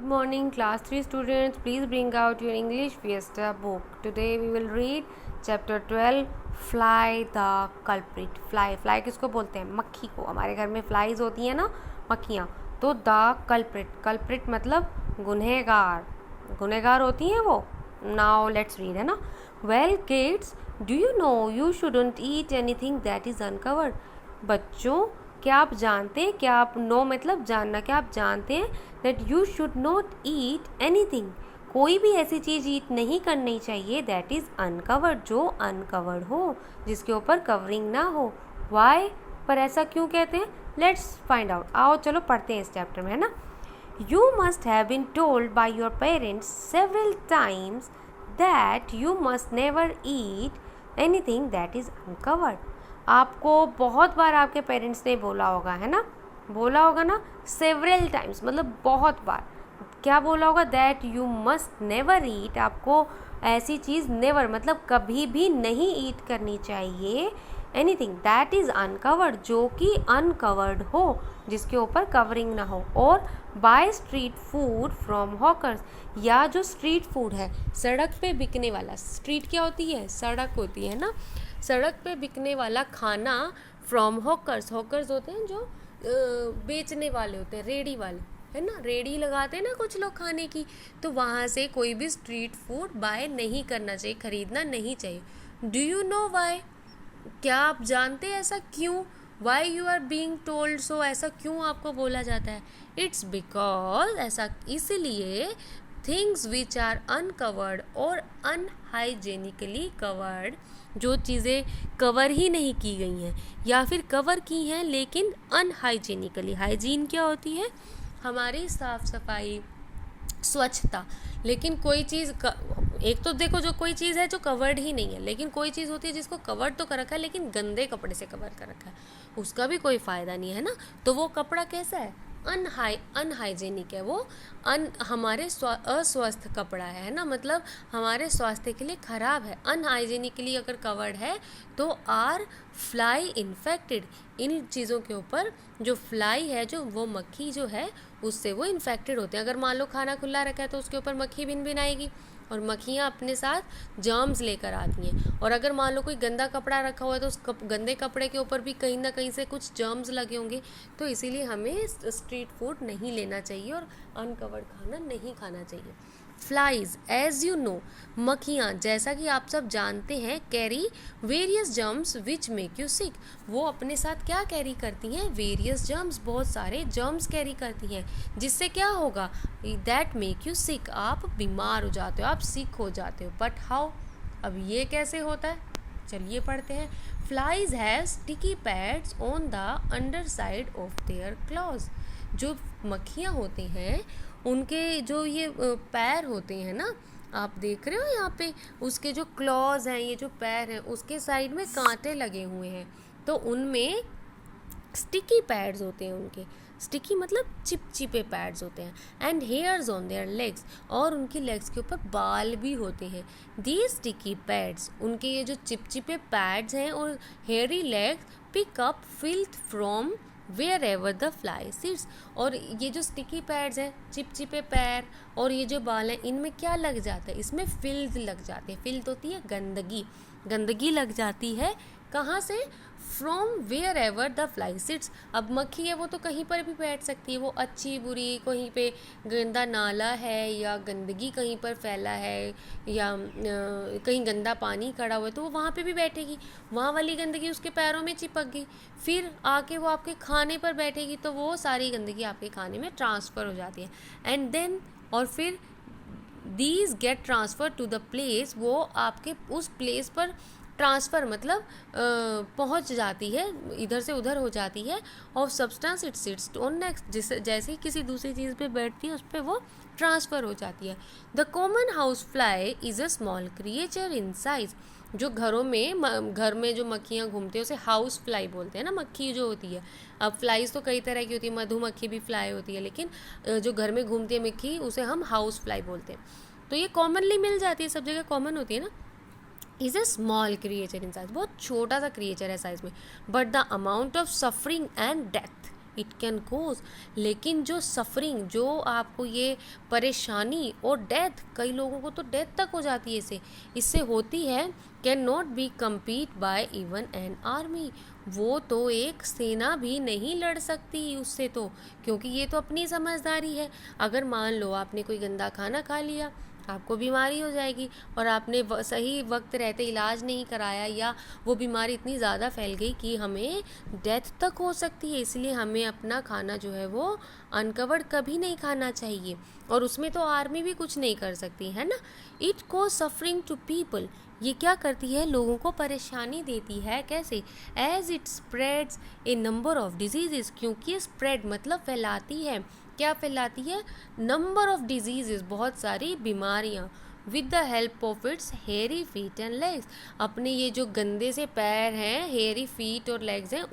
morning, class 3 students. Please bring out your English Fiesta book. Today we will read chapter 12, Fly the culprit. Fly किसको बोलते हैं? मक्खी को. हमारे घर में फ्लाइज होती हैं ना, मक्खियाँ. तो the culprit मतलब गुनहगार होती हैं वो. Now let's read, है ना. Well kids, do you know you shouldn't eat anything that is uncovered? बच्चों, क्या आप जानते हैं, क्या आप नो मतलब जानना, क्या आप जानते हैं that you should not eat anything, कोई भी ऐसी चीज़ ईट नहीं करनी चाहिए दैट इज़ अनकवर्ड, जो अनकवर्ड हो, जिसके ऊपर कवरिंग ना हो. वाई, पर ऐसा क्यों कहते हैं? Let's find out. आओ चलो पढ़ते हैं इस चैप्टर में, है ना. You must have been told by your parents several times that you must never eat anything that is uncovered. आपको बहुत बार आपके पेरेंट्स ने बोला होगा, है ना, बोला होगा ना, सेवरल टाइम्स मतलब बहुत बार. क्या बोला होगा? दैट यू मस्ट नेवर ईट, आपको ऐसी चीज़ नेवर मतलब कभी भी नहीं ईट करनी चाहिए, एनीथिंग दैट इज़ अनकवर्ड, जो कि अनकवर्ड हो, जिसके ऊपर कवरिंग ना हो. और buy street food from hawkers, या जो स्ट्रीट फूड है, सड़क पे बिकने वाला. स्ट्रीट क्या होती है? सड़क होती है ना. सड़क पे बिकने वाला खाना फ्रॉम हॉकर्स होते हैं जो बेचने वाले होते हैं, रेडी वाले, है ना. रेडी लगाते हैं ना कुछ लोग खाने की, तो वहाँ से कोई भी स्ट्रीट फूड बाय नहीं करना चाहिए, खरीदना नहीं चाहिए. Do you know why? क्या आप जानते हैं ऐसा क्यों? Why you are being told so, ऐसा क्यों आपको बोला जाता है? इट्स बिकॉज, ऐसा इसलिए, थिंग्स विच आर अनकवर्ड और अनहाइजेनिकली कवर्ड, जो चीज़ें कवर ही नहीं की गई हैं या फिर कवर की हैं लेकिन अनहाइजेनिकली. हाइजीन क्या होती है? हमारी साफ सफाई, स्वच्छता. लेकिन कोई चीज़ एक तो देखो, जो कोई चीज़ है जो कवर्ड ही नहीं है, लेकिन कोई चीज़ होती है जिसको कवर्ड तो कर रखा है लेकिन गंदे कपड़े से कवर कर रखा है, उसका भी कोई फ़ायदा नहीं है ना. तो वो कपड़ा कैसा है? अनहाइजेनिक है वो, हमारे अस्वस्थ कपड़ा है ना, मतलब हमारे स्वास्थ्य के लिए ख़राब है. अनहाइजेनिकली अगर कवर्ड है तो आर फ्लाई इन्फेक्टेड, इन चीज़ों के ऊपर जो फ्लाई है, जो वो मक्खी जो है, उससे वो इन्फेक्टेड होते हैं. अगर मान लो खाना खुला रखा है तो उसके ऊपर मक्खी भिन आएगी, और मक्खियाँ अपने साथ जर्म्स लेकर आती हैं. और अगर मान लो कोई गंदा कपड़ा रखा हुआ है तो उस गंदे कपड़े के ऊपर भी कहीं ना कहीं से कुछ जर्म्स लगे होंगे. तो इसीलिए हमें स्ट्रीट फूड नहीं लेना चाहिए और अनकवर्ड खाना नहीं खाना चाहिए. फ्लाइज, एज यू नो, मक्खियाँ जैसा कि आप सब जानते हैं, carry various germs which make you sick, वो अपने साथ क्या कैरी करती हैं? वेरियस जर्म्स, बहुत सारे जर्म्स कैरी करती हैं, जिससे क्या होगा? दैट मेक यू सिक, आप बीमार हो जाते हो, आप सिक हो जाते हो. बट हाउ, अब ये कैसे होता है? चलिए पढ़ते हैं. Flies have sticky pads on the under side of their clause, जो मक्खियाँ होती हैं उनके जो ये पैर होते हैं ना, आप देख रहे हो यहाँ पे, उसके जो क्लॉज हैं, ये जो पैर हैं, उसके साइड में कांटे लगे हुए हैं, तो उनमें स्टिकी पैड्स होते हैं उनके. स्टिकी मतलब चिपचिपे पैड्स होते हैं. And hairs on their legs, और उनकी लेग्स के ऊपर बाल भी होते हैं. दीज स्टिकी पैड्स, उनके ये जो चिपचिपे पैड्स हैं और hairy legs pick up filth from wherever the fly sits, और ये जो स्टिकी पैड्स हैं, चिपचिपे पैर और ये जो बाल हैं, इनमें क्या लग जाता है? इसमें फिल्थ लग जाती है. फिल्थ होती है गंदगी लग जाती है. कहाँ से? From wherever the fly sits. अब मक्खी है वो तो कहीं पर भी बैठ सकती है, वो अच्छी बुरी, कहीं पे गंदा नाला है या गंदगी कहीं पर फैला है या कहीं गंदा पानी खड़ा हुआ है तो वो वहाँ पे भी बैठेगी. वहाँ वाली गंदगी उसके पैरों में चिपक गई, फिर आके वो आपके खाने पर बैठेगी, तो वो सारी गंदगी आपके खाने में ट्रांसफ़र हो जाती है. एंड देन, और फिर these get transfer to the place, वो आपके उस प्लेस पर ट्रांसफ़र मतलब पहुंच जाती है, इधर से उधर हो जाती है. और substance it sits on next, जैसे ही किसी दूसरी चीज़ पे बैठती है उस पर वो ट्रांसफ़र हो जाती है. The common house fly is a small creature in size, जो घर में जो मक्खियाँ घूमती हैं उसे हाउस फ्लाई बोलते हैं ना, मक्खी जो होती है. अब फ्लाइज तो कई तरह की होती है, मधुमक्खी भी फ्लाई होती है, लेकिन जो घर में घूमती है मक्खी उसे हम हाउस फ्लाई बोलते हैं. तो ये कॉमनली मिल जाती है, सब जगह कॉमन होती है ना. Is a small creature in size, बहुत छोटा सा क्रिएचर है साइज में. But the amount of suffering and death it can cause, लेकिन जो सफरिंग, जो आपको ये परेशानी और डेथ, कई लोगों को तो डेथ तक हो जाती है इससे होती है, can not be compete by even an army, वो तो एक सेना भी नहीं लड़ सकती उससे, तो क्योंकि ये तो अपनी समझदारी है। अगर मान लो आपने कोई गंदा खाना खा लिया, आपको बीमारी हो जाएगी, और आपने सही वक्त रहते इलाज नहीं कराया, या वो बीमारी इतनी ज़्यादा फैल गई कि हमें डेथ तक हो सकती है। इसलिए हमें अपना खाना जो है वो अनकवर्ड कभी नहीं खाना चाहिए, और उसमें तो आर्मी भी कुछ नहीं कर सकती है ना। It cause suffering to people, ये क्या करती है, लोगों को परेशानी देती है। कैसे? As it spreads a number of diseases, क्योंकि स्प्रेड मतलब फैलाती है। क्या फैलाती है? नंबर ऑफ डिजीजेस, बहुत सारी बीमारियाँ। With the help of its hairy feet and legs, अपने ये जो गंदे से पैर हैं, हेयरी फीट और लेग्स हैं,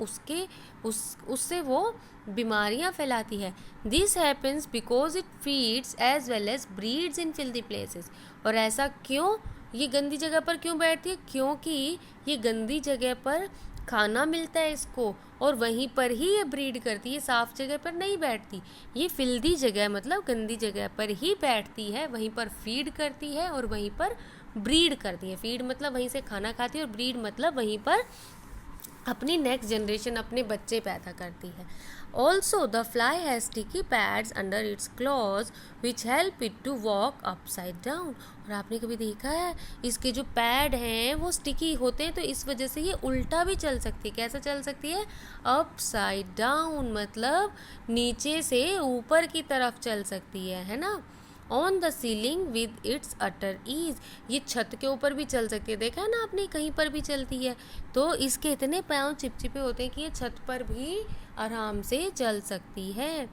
उससे वो बीमारियाँ फैलाती है। This happens because it feeds as well as breeds in filthy places, और ऐसा क्यों, ये गंदी जगह पर क्यों बैठती है? क्योंकि ये गंदी जगह पर खाना मिलता है इसको, और वहीं पर ही ये ब्रीड करती है, साफ जगह पर नहीं बैठती। ये फिल्दी जगह मतलब गंदी जगह पर ही बैठती है, वहीं पर फीड करती है और वहीं पर ब्रीड करती है। फीड मतलब वहीं से खाना खाती है, और ब्रीड मतलब वहीं पर अपनी नेक्स्ट जनरेशन, अपने बच्चे पैदा करती है। Also the fly has sticky pads under its claws which help it to walk upside down, और आपने कभी देखा है इसके जो पैड हैं वो स्टिकी होते हैं, तो इस वजह से ये उल्टा भी चल सकती है। कैसे चल सकती है? अपसाइड डाउन मतलब नीचे से ऊपर की तरफ चल सकती है ना। On the ceiling with its utter ease, ये छत के ऊपर भी चल सकती है, देखा है ना आपने, कहीं पर भी चलती है। तो इसके इतने पाँव चिपचिपे होते हैं कि ये छत पर भी आराम से चल सकती है।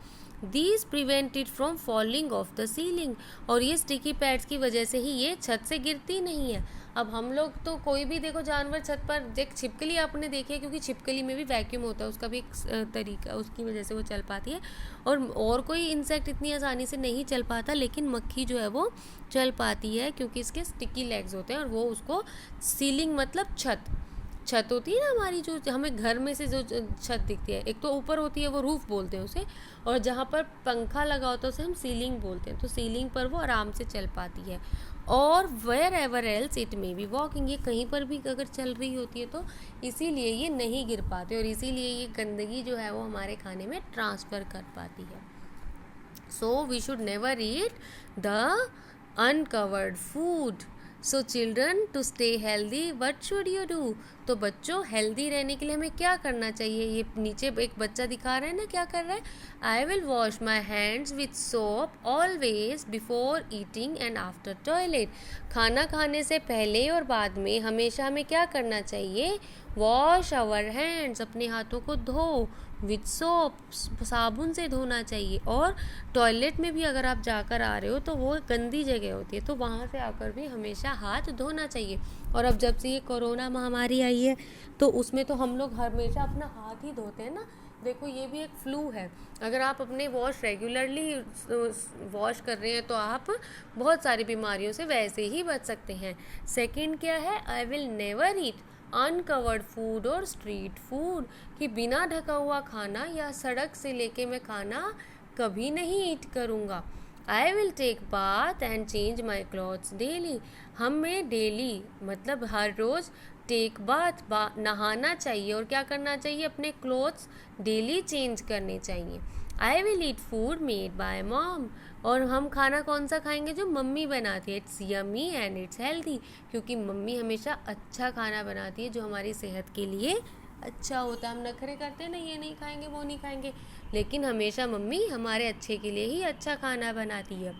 These prevent it from falling off the ceiling, और ये स्टिकी पैड्स की वजह से ही ये छत से गिरती नहीं है। अब हम लोग तो कोई भी देखो जानवर छत पर, देख छिपकली आपने देखी है, क्योंकि छिपकली में भी वैक्यूम होता है, उसका भी एक तरीका, उसकी वजह से वो चल पाती है। और कोई इंसेक्ट इतनी आसानी से नहीं चल पाता, लेकिन मक्खी जो है वो चल पाती है, क्योंकि इसके स्टिकी लेग्स होते हैं, और वो उसको सीलिंग मतलब छत होती है ना हमारी, जो हमें घर में से जो छत दिखती है, एक तो ऊपर होती है वो रूफ बोलते हैं उसे, और जहाँ पर पंखा लगा होता है उसे हम सीलिंग बोलते हैं। तो सीलिंग पर वो आराम से चल पाती है, और wherever else it may be walking, ये कहीं पर भी अगर चल रही होती है तो इसीलिए ये नहीं गिर पाते, और इसीलिए ये गंदगी जो है वो हमारे खाने में ट्रांसफ़र कर पाती है। So we should never eat the uncovered food. So children, to stay healthy what should you do, तो बच्चों हेल्दी रहने के लिए हमें क्या करना चाहिए? ये नीचे एक बच्चा दिखा रहा है ना, क्या कर रहा है? I will wash my hands with soap always before eating and after toilet, खाना खाने से पहले और बाद में हमेशा हमें क्या करना चाहिए? वॉश आवर हैंड्स, अपने हाथों को धो, विथ सोप, साबुन से धोना चाहिए। और टॉयलेट में भी अगर आप जाकर आ रहे हो तो वो गंदी जगह होती है, तो वहाँ से आकर भी हमेशा हाथ धोना चाहिए। और अब जब से ये कोरोना महामारी आई है तो उसमें तो हम लोग हमेशा अपना हाथ ही धोते हैं ना। देखो ये भी एक फ्लू है, अगर आप अपने वॉश रेगुलरली वॉश कर रहे हैं तो आप बहुत सारी बीमारियों से वैसे ही बच सकते हैं। सेकंड क्या है? I will never eat uncovered food और स्ट्रीट फूड, कि बिना ढका हुआ खाना या सड़क से लेके मैं खाना कभी नहीं ईट करूँगा। I will take bath and change my clothes daily, हमें डेली मतलब हर रोज़ टेक बाथ नहाना चाहिए, और क्या करना चाहिए? अपने क्लॉथ्स डेली चेंज करने चाहिए। I will eat food made by mom, और हम खाना कौन सा खाएंगे? जो मम्मी बनाती है। It's yummy and it's healthy, क्योंकि मम्मी हमेशा अच्छा खाना बनाती है जो हमारी सेहत के लिए अच्छा होता है। हम नखरे करते हैं ना, ये नहीं खाएंगे वो नहीं खाएंगे, लेकिन हमेशा मम्मी हमारे अच्छे के लिए ही अच्छा खाना बनाती है।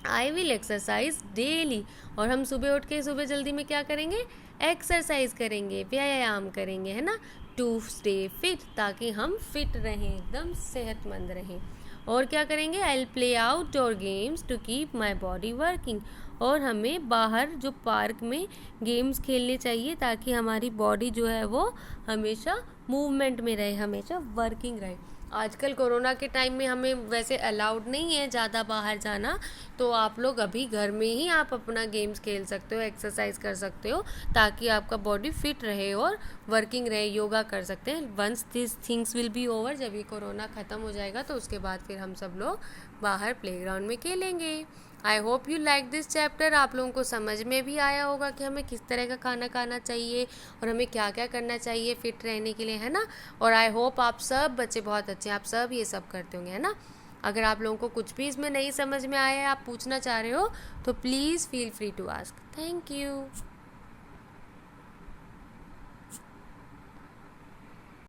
आई विल एक्सरसाइज डेली, और हम सुबह उठ के सुबह जल्दी में क्या करेंगे? एक्सरसाइज करेंगे, व्यायाम करेंगे, है ना, टू स्टे फिट, ताकि हम फिट रहें, एकदम सेहतमंद रहें। और क्या करेंगे? I will play outdoor games to keep my body working, और हमें बाहर जो पार्क में गेम्स खेलने चाहिए ताकि हमारी बॉडी जो है वो हमेशा मूवमेंट में रहे, हमेशा वर्किंग रहे। आजकल कोरोना के टाइम में हमें वैसे अलाउड नहीं है ज़्यादा बाहर जाना, तो आप लोग अभी घर में ही आप अपना गेम्स खेल सकते हो, एक्सरसाइज कर सकते हो, ताकि आपका बॉडी फिट रहे और वर्किंग रहे, योगा कर सकते हैं। Once this things will be over, जब ये कोरोना ख़त्म हो जाएगा तो उसके बाद फिर हम सब लोग बाहर प्लेग्राउंड में खेलेंगे। I hope you like this chapter. आप लोगों को समझ में भी आया होगा कि हमें किस तरह का खाना खाना चाहिए और हमें क्या क्या करना चाहिए फिट रहने के लिए, है ना। और आई होप आप सब बच्चे बहुत अच्छे हैं, आप सब ये सब करते होंगे, है ना। अगर आप लोगों को कुछ भी इसमें नहीं समझ में आया है, आप पूछना चाह रहे हो, तो please feel free to ask. Thank you.